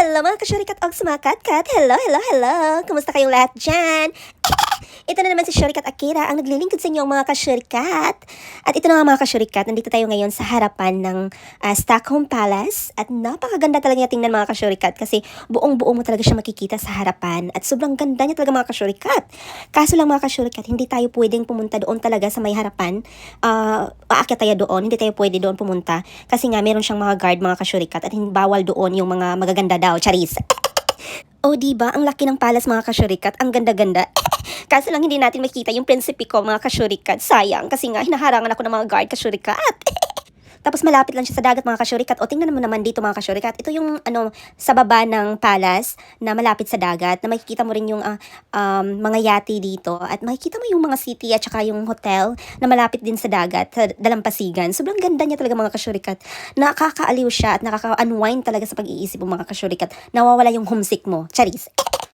Hello mga kasyurikat og sumakatkat! Hello, hello, hello! Kumusta kayong lahat dyan? Ito na naman si Shurikat Akira ang naglilingkod sa inyo mga kasyurikat. At ito na nga mga kasyurikat, nandito tayo ngayon sa harapan ng Stockholm Palace. At napakaganda talaga niya tingnan mga kasyurikat kasi buong-buo mo talaga siya makikita sa harapan. At sobrang ganda niya talaga mga kasyurikat. Kaso lang mga kasyurikat, hindi tayo pwedeng pumunta doon talaga sa may harapan. Aakyat tayo doon, hindi tayo pwede doon pumunta. Kasi nga meron siyang mga guard mga kasyurikat at bawal doon yung mga magaganda daw, charis. O diba, ang laki ng palace mga kasyurikat, ang ganda-ganda. Kaso lang hindi natin makita yung prinsipe ko mga kasyurikat. Sayang, kasi nga hinaharangan ako ng mga guard kasyurikat. Tapos malapit lang siya sa dagat mga kasyurikat. O tingnan mo naman dito mga kasyurikat. Ito yung sa baba ng palace na malapit sa dagat. Na makikita mo rin yung mga yate dito. At makikita mo yung mga city at saka yung hotel na malapit din sa dagat, sa dalampasigan. Sobrang ganda niya talaga mga kasyurikat. Nakakaaliw siya at nakaka-unwind talaga sa pag-iisip mo mga kasyurikat. Nawawala yung homesick mo. Charis.